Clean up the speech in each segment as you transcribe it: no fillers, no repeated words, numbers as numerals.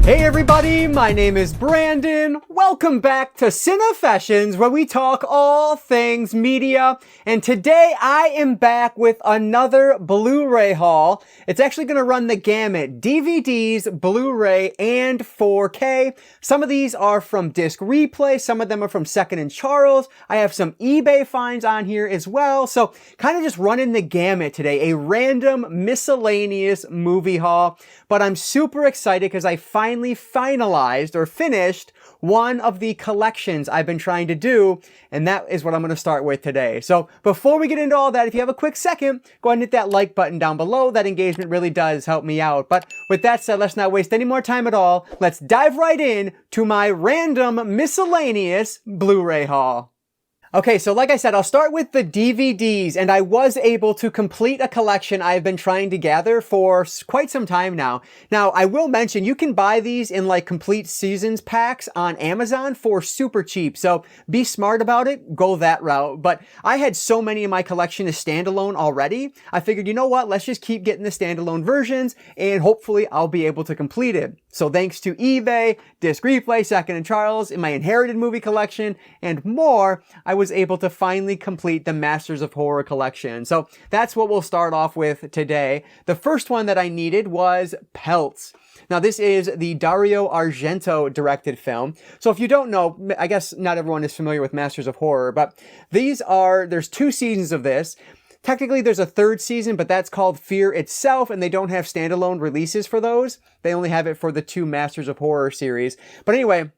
Hey everybody, my name is Brandon. Welcome back to Cinefessions, where we talk all things media. And today I am back with another Blu-ray haul. It's actually going to run the gamut: DVDs, Blu-ray, and 4K. Some of these are from Disc Replay, some of them are from Second & Charles. I have some eBay finds on here as well. So kind of just running the gamut today, a random miscellaneous movie haul. But I'm super excited because I finally finalized or finished one of the collections I've been trying to do, and that is what I'm going to start with today. So before we get into all that, if you have a quick second, go ahead and hit that like button down below. That engagement really does help me out. But with that said, let's not waste any more time at all. Let's dive right in to my random miscellaneous Blu-ray haul. Okay, so like I said, I'll start with the DVDs, and I was able to complete a collection I've been trying to gather for quite some time now. Now, I will mention, you can buy these in like complete seasons packs on Amazon for super cheap, so be smart about it, go that route. But I had so many in my collection as standalone already, I figured, you know what, let's just keep getting the standalone versions, and hopefully I'll be able to complete it. So thanks to eBay, Disc Replay, Second & Charles, in my inherited movie collection, and more, I was able to finally complete the Masters of Horror collection. So that's what we'll start off with today. The first one that I needed was Pelts. Now this is the Dario Argento directed film. So if you don't know, I guess not everyone is familiar with Masters of Horror, but there's 2 seasons of this. Technically, there's a 3rd season, but that's called Fear Itself, and they don't have standalone releases for those. They only have it for the 2 Masters of Horror series. But anyway,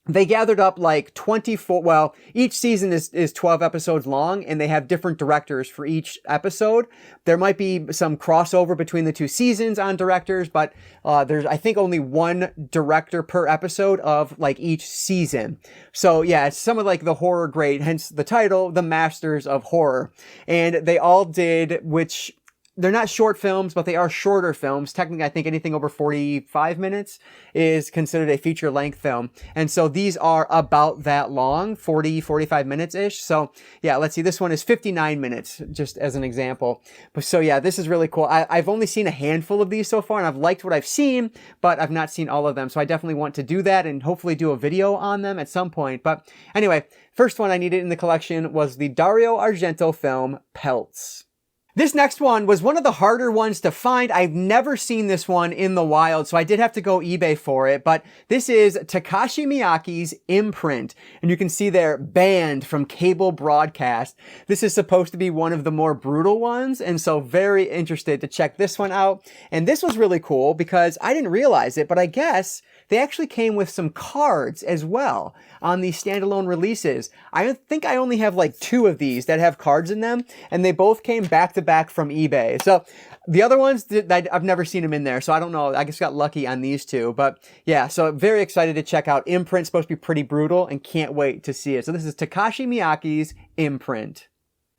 they gathered up like 24, well, each season is 12 episodes long, and they have different directors for each episode. There might be some crossover between the 2 seasons on directors, but there's, I think, only 1 director per episode of like each season. So yeah, it's some of like the horror great, hence the title, The Masters of Horror. And they all did, which they're not short films, but they are shorter films. Technically, I think anything over 45 minutes is considered a feature-length film. And so these are about that long, 45 minutes-ish. So yeah, let's see. This one is 59 minutes, just as an example. But so yeah, this is really cool. I've only seen a handful of these so far, and I've liked what I've seen, but I've not seen all of them. So I definitely want to do that and hopefully do a video on them at some point. But anyway, first one I needed in the collection was the Dario Argento film, Pelts. This next one was one of the harder ones to find. I've never seen this one in the wild, so I did have to go eBay for it. But this is Takashi Miike's Imprint. And you can see there, banned from cable broadcast. This is supposed to be one of the more brutal ones, and so very interested to check this one out. And this was really cool because I didn't realize it, but I guess they actually came with some cards as well on these standalone releases. I think I only have like 2 of these that have cards in them, and they both came back to back from eBay. So the other ones, I've never seen them in there, so I don't know. I just got lucky on these 2. But yeah, so very excited to check out Imprint. Supposed to be pretty brutal, and can't wait to see it. So this is Takashi Miike's Imprint.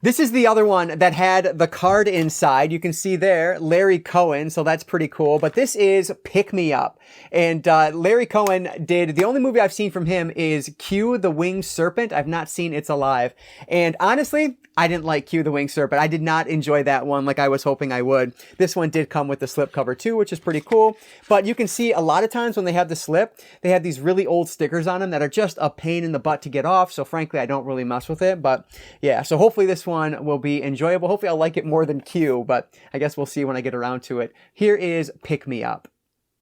This is the other one that had the card inside. You can see there, Larry Cohen, so that's pretty cool. But this is Pick Me Up. And Larry Cohen did, the only movie I've seen from him is Q the Winged Serpent. I've not seen It's Alive. And honestly, I didn't like Q the Winged Serpent. I did not enjoy that one like I was hoping I would. This one did come with the slipcover too, which is pretty cool. But you can see a lot of times when they have the slip, they have these really old stickers on them that are just a pain in the butt to get off. So frankly, I don't really mess with it. But yeah, so hopefully this one will be enjoyable. Hopefully I'll like it more than Q, but I guess we'll see when I get around to it. Here is Pick Me Up.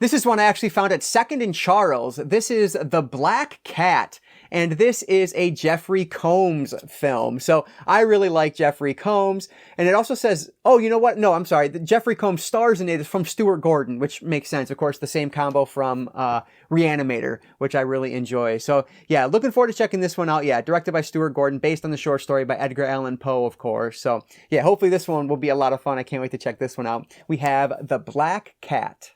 This is one I actually found at Second & Charles. This is The Black Cat, and this is a Jeffrey Combs film. So I really like Jeffrey Combs, and it also says, oh, you know what? No, I'm sorry. Jeffrey Combs stars in it is from Stuart Gordon, which makes sense. Of course, the same combo from Reanimator, which I really enjoy. So yeah, looking forward to checking this one out. Yeah, directed by Stuart Gordon, based on the short story by Edgar Allan Poe, of course. So yeah, hopefully this one will be a lot of fun. I can't wait to check this one out. We have The Black Cat.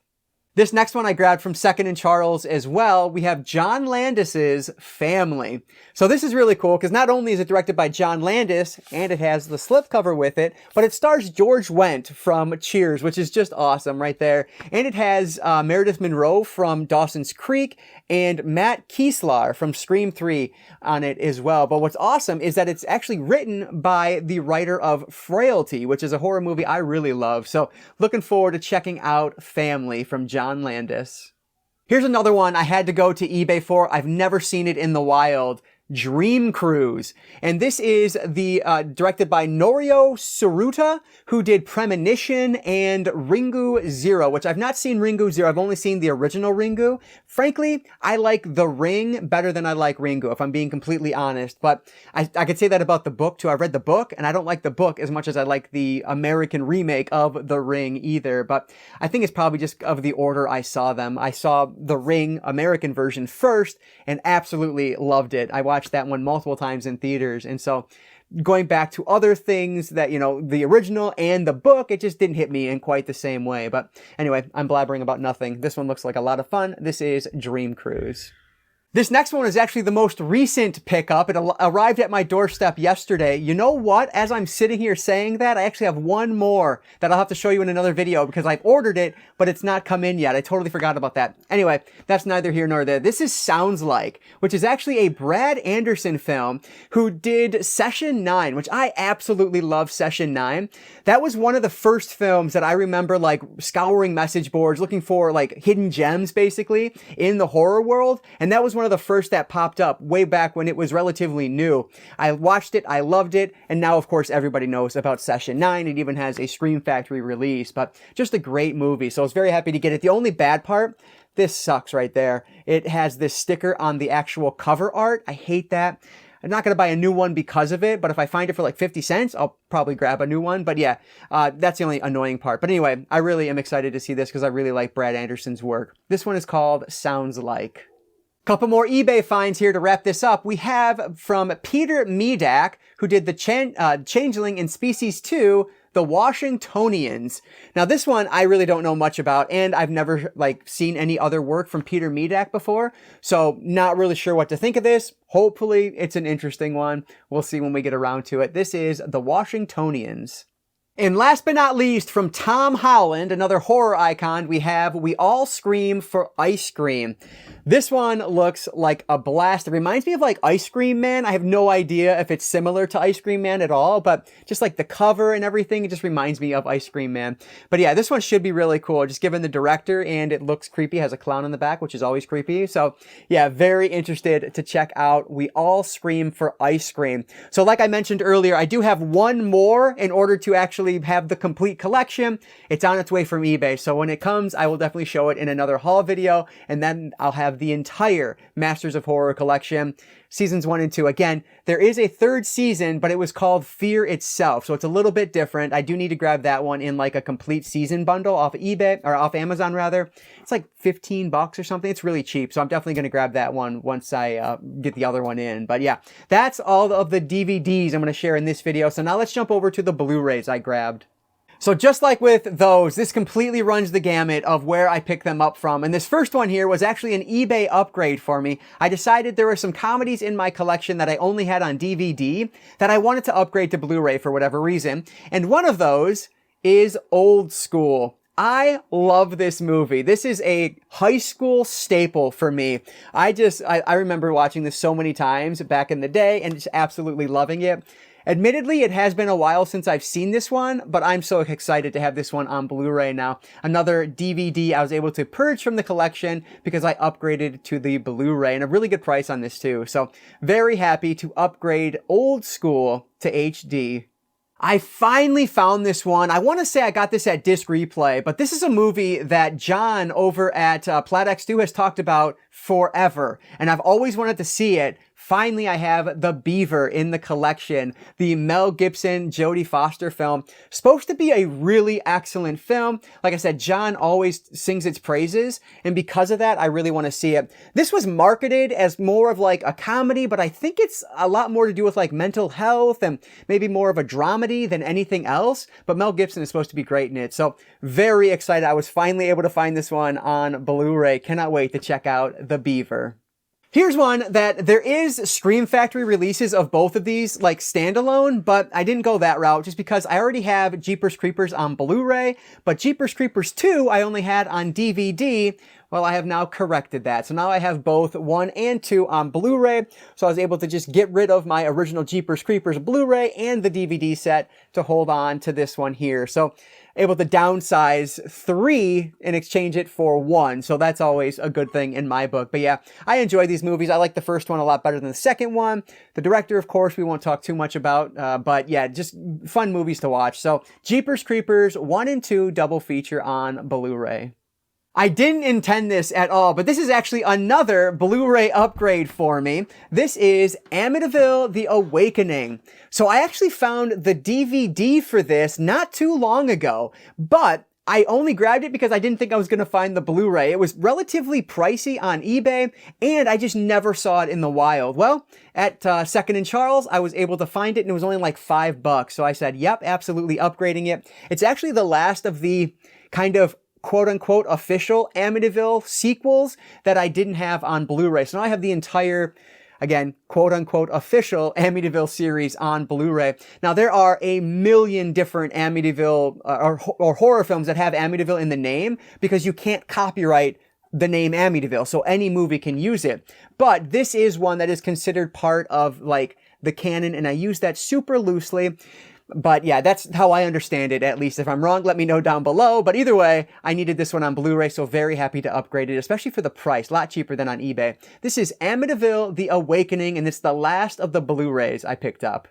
This next one I grabbed from Second & Charles as well. We have John Landis's Family. So this is really cool because not only is it directed by John Landis and it has the slipcover with it, but it stars George Wendt from Cheers, which is just awesome right there. And it has Meredith Monroe from Dawson's Creek and Matt Kieslar from Scream 3 on it as well. But what's awesome is that it's actually written by the writer of Frailty, which is a horror movie I really love. So looking forward to checking out Family from John Landis. Here's another one I had to go to eBay for. I've never seen it in the wild. Dream Cruise. And this is the directed by Norio Tsuruta, who did Premonition and Ringu Zero, which I've not seen Ringu Zero. I've only seen the original Ringu. Frankly, I like The Ring better than I like Ringu, if I'm being completely honest. But I could say that about the book too. I read the book and I don't like the book as much as I like the American remake of The Ring either. But I think it's probably just of the order I saw them. I saw The Ring American version first and absolutely loved it. I watched that one multiple times in theaters. And so going back to other things that, you know, the original and the book, it just didn't hit me in quite the same way. But anyway, I'm blabbering about nothing. This one looks like a lot of fun. This is Dream Cruise. This next one is actually the most recent pickup. It arrived at my doorstep yesterday. You know what? As I'm sitting here saying that, I actually have one more that I'll have to show you in another video because I've ordered it, but it's not come in yet. I totally forgot about that. Anyway, that's neither here nor there. This is Sounds Like, which is actually a Brad Anderson film who did Session 9, which I absolutely love Session 9. That was one of the first films that I remember like scouring message boards, looking for like hidden gems basically in the horror world. And that was one of the first that popped up way back when it was relatively new. I watched it, I loved it, and now of course everybody knows about Session 9. It even has a Scream Factory release, but just a great movie. So I was very happy to get it. The only bad part, this sucks right there. It has this sticker on the actual cover art. I hate that. I'm not going to buy a new one because of it, but if I find it for like 50 cents, I'll probably grab a new one. But yeah, that's the only annoying part. But anyway, I really am excited to see this because I really like Brad Anderson's work. This one is called Sounds Like. Couple more eBay finds here to wrap this up. We have from Peter Medak, who did the Changeling in Species 2, The Washingtonians. Now this one I really don't know much about, and I've never like seen any other work from Peter Medak before, so not really sure what to think of this. Hopefully it's an interesting one. We'll see when we get around to it. This is The Washingtonians. And last but not least, from Tom Holland, another horror icon, we have We All Scream for Ice Cream. This one looks like a blast. It reminds me of like Ice Cream Man. I have no idea if it's similar to Ice Cream Man at all, but just like the cover and everything, it just reminds me of Ice Cream Man. But yeah, this one should be really cool, just given the director, and it looks creepy. It has a clown in the back, which is always creepy. So yeah, very interested to check out We All Scream for Ice Cream. So like I mentioned earlier, I do have one more in order to actually have the complete collection. It's on its way from eBay, so when it comes, I will definitely show it in another haul video, and then I'll have the entire Masters of Horror collection, seasons 1 and 2. Again, there is a third season, but it was called Fear Itself, so it's a little bit different. I do need to grab that one in like a complete season bundle off eBay, or off Amazon rather. It's like $15 or something. It's really cheap, so I'm definitely going to grab that one once I get the other one in. But yeah, that's all of the DVDs I'm going to share in this video. So now let's jump over to the Blu-rays I grabbed. So just like with those, this completely runs the gamut of where I pick them up from. And this first one here was actually an eBay upgrade for me. I decided there were some comedies in my collection that I only had on DVD that I wanted to upgrade to Blu-ray for whatever reason. And one of those is Old School. I love this movie. This is a high school staple for me. I remember watching this so many times back in the day and just absolutely loving it. Admittedly, it has been a while since I've seen this one, but I'm so excited to have this one on Blu-ray now. Another DVD I was able to purge from the collection because I upgraded to the Blu-ray, and a really good price on this too. So very happy to upgrade Old School to HD. I finally found this one. I want to say I got this at Disc Replay, but this is a movie that John over at Plat X2 has talked about forever, and I've always wanted to see it. Finally, I have The Beaver in the collection, the Mel Gibson, Jodie Foster film. Supposed to be a really excellent film. Like I said, John always sings its praises, and because of that, I really want to see it. This was marketed as more of like a comedy, but I think it's a lot more to do with like mental health and maybe more of a dramedy than anything else. But Mel Gibson is supposed to be great in it, so very excited. I was finally able to find this one on Blu-ray. Cannot wait to check out The Beaver. Here's one that there is Scream Factory releases of both of these, like standalone, but I didn't go that route just because I already have Jeepers Creepers on Blu-ray, but Jeepers Creepers 2 I only had on DVD. Well, I have now corrected that. So now I have both 1 and 2 on Blu-ray. So I was able to just get rid of my original Jeepers Creepers Blu-ray and the DVD set to hold on to this one here. So able to downsize 3 and exchange it for 1. So that's always a good thing in my book. But yeah, I enjoy these movies. I like the first one a lot better than the second one. The director, of course, we won't talk too much about. But yeah, just fun movies to watch. So Jeepers Creepers 1 and 2 double feature on Blu-ray. I didn't intend this at all, but this is actually another Blu-ray upgrade for me. This is Amityville: The Awakening. So I actually found the DVD for this not too long ago, but I only grabbed it because I didn't think I was going to find the Blu-ray. It was relatively pricey on eBay, and I just never saw it in the wild. Well, at Second and Charles, I was able to find it, and it was only like $5. So I said, yep, absolutely upgrading it. It's actually the last of the kind of quote-unquote official Amityville sequels that I didn't have on Blu-ray. So now I have the entire, again, quote-unquote official Amityville series on Blu-ray. Now there are a million different Amityville or horror films that have Amityville in the name because you can't copyright the name Amityville, so any movie can use it. But this is one that is considered part of like the canon, and I use that super loosely. But yeah, that's how I understand it, at least. If I'm wrong, let me know down below. But either way, I needed this one on Blu-ray, so very happy to upgrade it, especially for the price. A lot cheaper than on eBay. This is Amityville: The Awakening, and it's the last of the Blu-rays I picked up.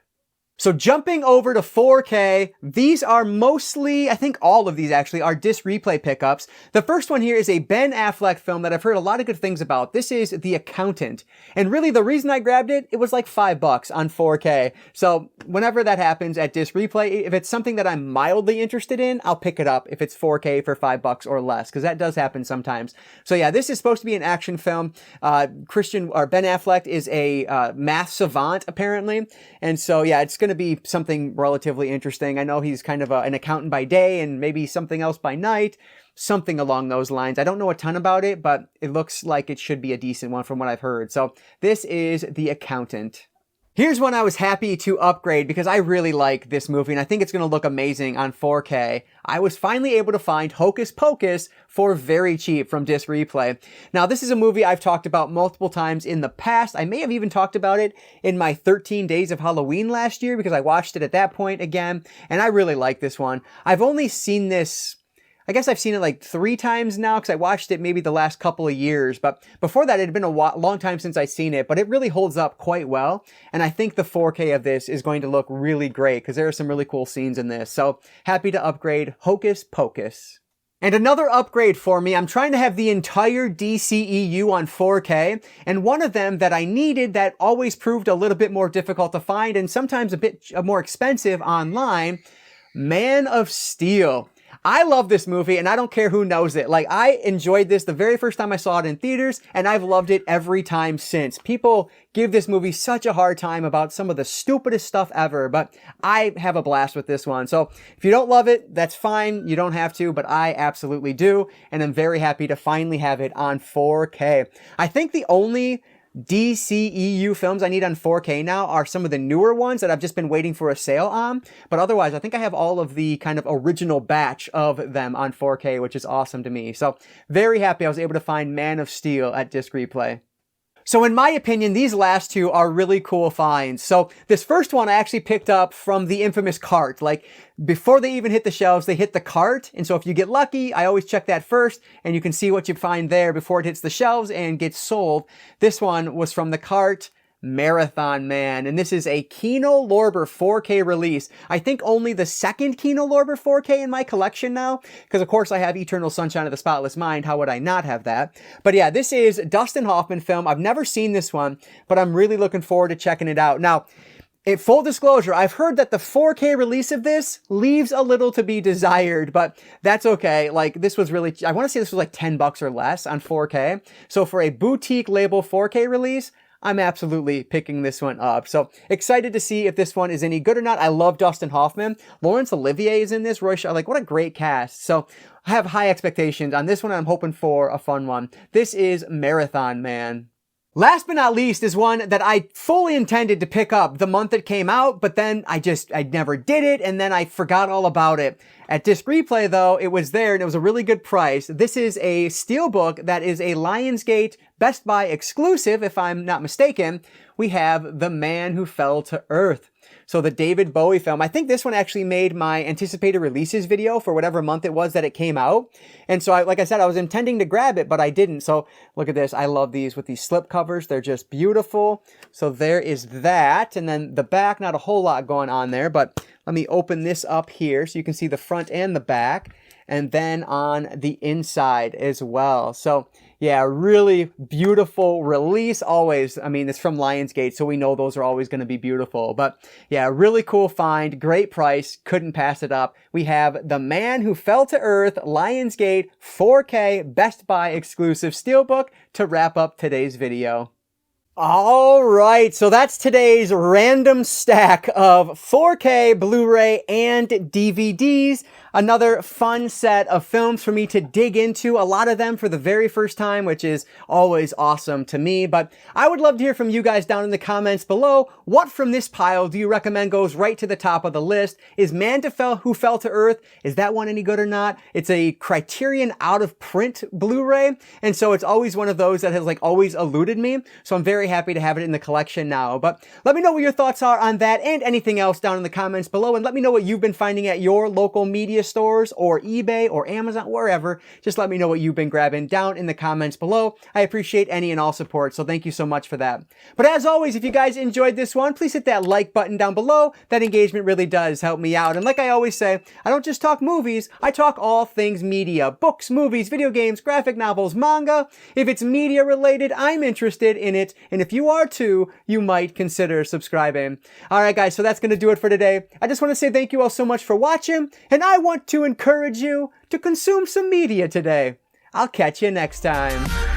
So jumping over to 4K, these are mostly, I think all of these actually, are disc replay pickups. The first one here is a Ben Affleck film that I've heard a lot of good things about. This is The Accountant. And really the reason I grabbed it, it was like $5 on 4K. So whenever that happens at disc replay, if it's something that I'm mildly interested in, I'll pick it up if it's 4K for $5 or less, because that does happen sometimes. So yeah, this is supposed to be an action film. Ben Affleck is a math savant apparently. And so yeah, it's going to be something relatively interesting. I know he's kind of an accountant by day and maybe something else by night, something along those lines. I don't know a ton about it, but it looks like it should be a decent one from what I've heard. So this is The Accountant. Here's one I was happy to upgrade because I really like this movie and I think it's going to look amazing on 4K. I was finally able to find Hocus Pocus for very cheap from Disc Replay. Now, this is a movie I've talked about multiple times in the past. I may have even talked about it in my 13 Days of Halloween last year because I watched it at that point again, and I really like this one. I've only seen this, I guess I've seen it like 3 times now because I watched it maybe the last couple of years. But before that, it had been a long time since I'd seen it, but it really holds up quite well. And I think the 4K of this is going to look really great because there are some really cool scenes in this. So happy to upgrade Hocus Pocus. And another upgrade for me, I'm trying to have the entire DCEU on 4K, and one of them that I needed that always proved a little bit more difficult to find and sometimes a bit more expensive online, Man of Steel. I love this movie and I don't care who knows it. Like, I enjoyed this the very first time I saw it in theaters and I've loved it every time since. People give this movie such a hard time about some of the stupidest stuff ever, but I have a blast with this one. So if you don't love it, that's fine. You don't have to, but I absolutely do. And I'm very happy to finally have it on 4K. I think the only DCEU films I need on 4K now are some of the newer ones that I've just been waiting for a sale on. But otherwise, I think I have all of the kind of original batch of them on 4K, which is awesome to me. So very happy I was able to find Man of Steel at Disc Replay. So in my opinion, these last two are really cool finds. So this first one I actually picked up from the infamous cart. Like, before they even hit the shelves, they hit the cart. And so if you get lucky, I always check that first and you can see what you find there before it hits the shelves and gets sold. This one was from the cart, Marathon Man, and this is a Kino Lorber 4K release. I think only the second Kino Lorber 4K in my collection now, because of course I have Eternal Sunshine of the Spotless Mind. How would I not have that? But yeah, this is Dustin Hoffman film. I've never seen this one, but I'm really looking forward to checking it out. Now, in full disclosure, I've heard that the 4K release of this leaves a little to be desired, but that's okay. Like, this was really, I want to say this was like $10 or less on 4K. So for a boutique label 4K release, I'm absolutely picking this one up. So excited to see if this one is any good or not. I love Dustin Hoffman. Laurence Olivier is in this. Roy Shaw, like, what a great cast. So I have high expectations on this one. I'm hoping for a fun one. This is Marathon Man. Last but not least is one that I fully intended to pick up the month it came out, but then I never did it, and then I forgot all about it. At Disc Replay, though, it was there, and it was a really good price. This is a Steelbook that is a Lionsgate Best Buy exclusive, if I'm not mistaken. We have The Man Who Fell to Earth. So the David Bowie film, I think this one actually made my anticipated releases video for whatever month it was that it came out. And so like I said, I was intending to grab it, but I didn't. So look at this. I love these with these slip covers. They're just beautiful. So there is that. And then the back, not a whole lot going on there, but let me open this up here so you can see the front and the back. And then on the inside as well. So yeah, really beautiful release always. I mean, it's from Lionsgate, so we know those are always going to be beautiful. But yeah, really cool find, great price, couldn't pass it up. We have The Man Who Fell to Earth, Lionsgate 4K Best Buy Exclusive Steelbook to wrap up today's video. All right, so that's today's random stack of 4K Blu-ray and DVDs. Another fun set of films for me to dig into, a lot of them for the very first time, which is always awesome to me. But I would love to hear from you guys down in the comments below. What from this pile do you recommend goes right to the top of the list? Is Man Who Fell to Earth, is that one any good or not? It's a Criterion out of print Blu-ray, and so it's always one of those that has like always eluded me. So I'm very happy to have it in the collection now. But let me know what your thoughts are on that and anything else down in the comments below, and let me know what you've been finding at your local media stores or eBay or Amazon, wherever. Just let me know what you've been grabbing down in the comments below. I appreciate any and all support, so thank you so much for that. But as always, if you guys enjoyed this one, please hit that like button down below. That engagement really does help me out. And like I always say, I don't just talk movies, I talk all things media. Books, movies, video games, graphic novels, manga. If it's media related, I'm interested in it. And if you are too, you might consider subscribing. Alright guys, so that's going to do it for today. I just want to say thank you all so much for watching, and I want to encourage you to consume some media today. I'll catch you next time.